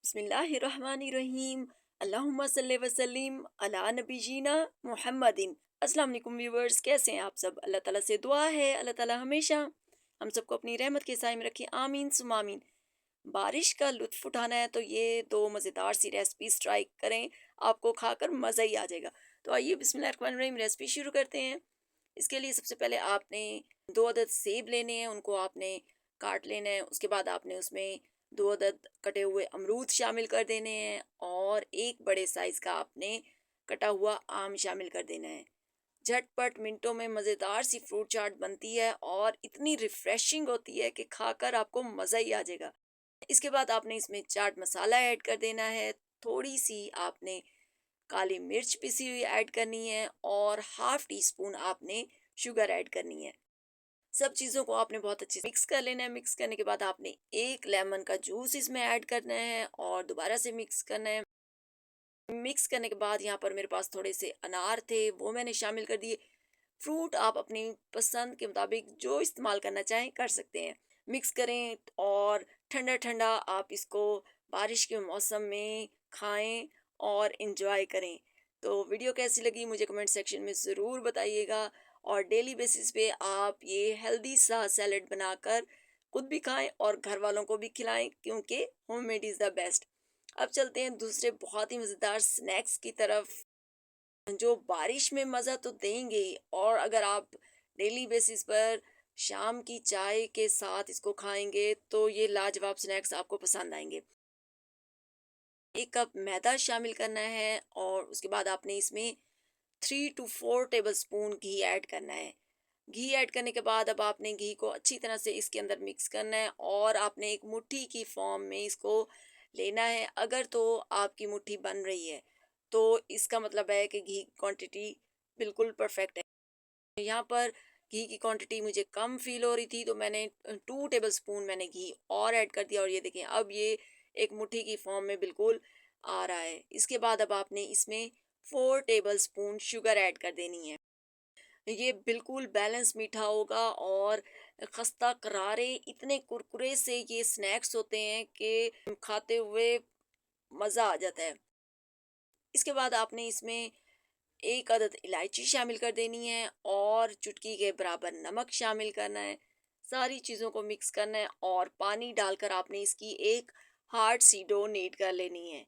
बिस्मिल्लाहिर्रहमानिर्रहीम। अल्लाहुम्मा सल्ले वसल्लिम अला नबीजीना मुहम्मदिन। अस्सलाम वालेकुम व्यूवर्स, कैसे हैं आप सब? अल्लाह ताला से दुआ है अल्लाह ताला हमेशा हम सबको अपनी रहमत के साए में रखे, आमीन सुम आमीन। बारिश का लुत्फ उठाना है तो ये दो मज़ेदार सी रेसिपीज ट्राई करें, आपको खाकर मज़ा ही आ जाएगा। तो आइए बिस्मिल्लाहिर्रहमानिर्रहीम रेसिपी शुरू करते हैं। इसके लिए सबसे पहले आपने 2 अदद सेब लेने हैं, उनको आपने काट लेना है। उसके बाद आपने उसमें 2 अदद कटे हुए अमरूद शामिल कर देने हैं और एक बड़े साइज़ का आपने कटा हुआ आम शामिल कर देना है। झटपट मिनटों में मज़ेदार सी फ्रूट चाट बनती है और इतनी रिफ्रेशिंग होती है कि खाकर आपको मज़ा ही आ जाएगा। इसके बाद आपने इसमें चाट मसाला ऐड कर देना है, थोड़ी-सी आपने काली मिर्च पिसी हुई ऐड करनी है और हाफ टी स्पून आपने शुगर ऐड करनी है। सब चीज़ों को आपने बहुत अच्छे से मिक्स कर लेना है। मिक्स करने के बाद आपने एक लेमन का जूस इसमें ऐड करना है और दोबारा से मिक्स करना है। मिक्स करने के बाद यहाँ पर मेरे पास थोड़े से अनार थे, वो मैंने शामिल कर दिए। फ्रूट आप अपनी पसंद के मुताबिक जो इस्तेमाल करना चाहें कर सकते हैं। मिक्स करें और ठंडा ठंडा आप इसको बारिश के मौसम में खाएं और इंजॉय करें। तो वीडियो कैसी लगी मुझे कमेंट सेक्शन में ज़रूर बताइएगा और डेली बेसिस पे आप ये हेल्दी सा सैलेड बनाकर खुद भी खाएं और घर वालों को भी खिलाएं, क्योंकि होममेड इज़ द बेस्ट। अब चलते हैं दूसरे बहुत ही मज़ेदार स्नैक्स की तरफ, जो बारिश में मज़ा तो देंगे ही, और अगर आप डेली बेसिस पर शाम की चाय के साथ इसको खाएंगे तो ये लाजवाब स्नैक्स आपको पसंद आएंगे। 1 कप मैदा शामिल करना है और उसके बाद आपने इसमें 3 टू 4 टेबल स्पून घी ऐड करना है। घी ऐड करने के बाद अब आपने घी को अच्छी तरह से इसके अंदर मिक्स करना है और आपने एक मुट्ठी की फॉर्म में इसको लेना है। अगर तो आपकी मुट्ठी बन रही है तो इसका मतलब है कि घी की क्वांटिटी बिल्कुल परफेक्ट है। यहाँ पर घी की क्वांटिटी मुझे कम फील हो रही थी तो मैंने 2 टेबल स्पून मैंने घी और ऐड कर दिया और ये देखें अब ये एक मुट्ठी की फॉर्म में बिल्कुल आ रहा है। इसके बाद अब आपने इसमें 4 टेबल स्पून शुगर ऐड कर देनी है। ये बिल्कुल बैलेंस मीठा होगा और खस्ता करारे इतने कुरकुरे से ये स्नैक्स होते हैं कि खाते हुए मज़ा आ जाता है। इसके बाद आपने इसमें 1 अदद इलायची शामिल कर देनी है और चुटकी के बराबर नमक शामिल करना है। सारी चीज़ों को मिक्स करना है और पानी डालकर आपने इसकी एक हार्ड सी डो नीड कर लेनी है।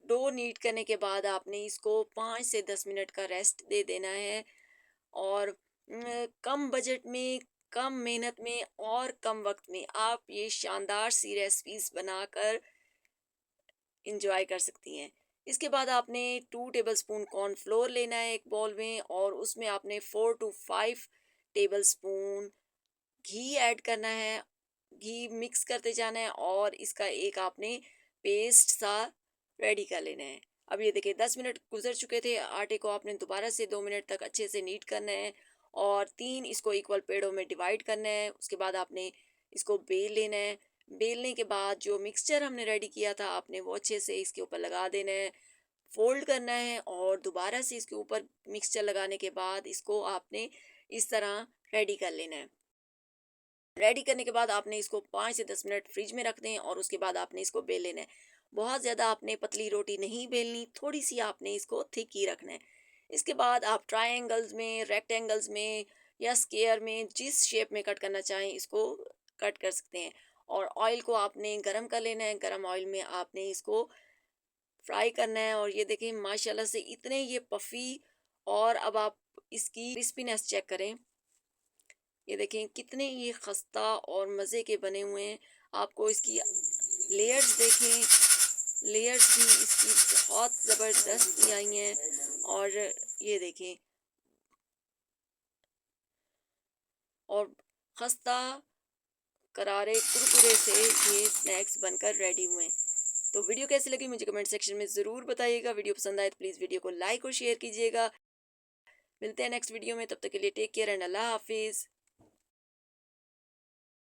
डो नीड करने के बाद आपने इसको 5 से 10 मिनट का रेस्ट दे देना है और कम बजट में, कम मेहनत में और कम वक्त में आप ये शानदार सी रेसिपीज बनाकर इंजॉय कर सकती हैं। इसके बाद आपने 2 टेबलस्पून कॉर्नफ्लोर लेना है एक बाउल में और उसमें आपने 4 टू 5 टेबलस्पून घी ऐड करना है। घी मिक्स करते जाना है और इसका एक आपने पेस्ट सा रेडी कर लेना है। अब ये देखिए 10 मिनट गुजर चुके थे, आटे को आपने दोबारा से 2 मिनट तक अच्छे से नीट करना है और 3 इसको इक्वल पेड़ों में डिवाइड करना है। उसके बाद आपने इसको बेल लेना है। बेलने के बाद जो मिक्सचर हमने रेडी किया था आपने वो अच्छे से इसके ऊपर लगा देना है, फोल्ड करना है और दोबारा से इसके ऊपर मिक्सचर लगाने के बाद इसको आपने इस तरह रेडी कर लेना है। रेडी करने के बाद आपने इसको 5 से 10 मिनट फ्रिज में रख दें और उसके बाद आपने इसको बेल लेना है। बहुत ज़्यादा आपने पतली रोटी नहीं बेलनी, थोड़ी सी आपने इसको थिक ही रखना है। इसके बाद आप ट्रायंगल्स में, रेक्टेंगल्स में या स्क्वायर में जिस शेप में कट करना चाहें इसको कट कर सकते हैं। और ऑयल को आपने गरम कर लेना है। गरम ऑयल में आपने इसको फ्राई करना है और ये देखें माशाल्लाह से इतने ये पफ़ी, और अब आप इसकी क्रिस्पीनेस चेक करें। ये देखें कितने ये खस्ता और मज़े के बने हुए हैं। आपको इसकी लेयर्स देखें, लेयर्स भी इसकी बहुत ज़बरदस्त आई हैं और ये देखें, और खस्ता करारे कुरकुरे से ये स्नैक्स बनकर रेडी हुए हैं। तो वीडियो कैसी लगी मुझे कमेंट सेक्शन में ज़रूर बताइएगा। वीडियो पसंद आए तो प्लीज़ वीडियो को लाइक और शेयर कीजिएगा। मिलते हैं नेक्स्ट वीडियो में, तब तक के लिए टेक केयर एंड अल्लाह हाफिज़।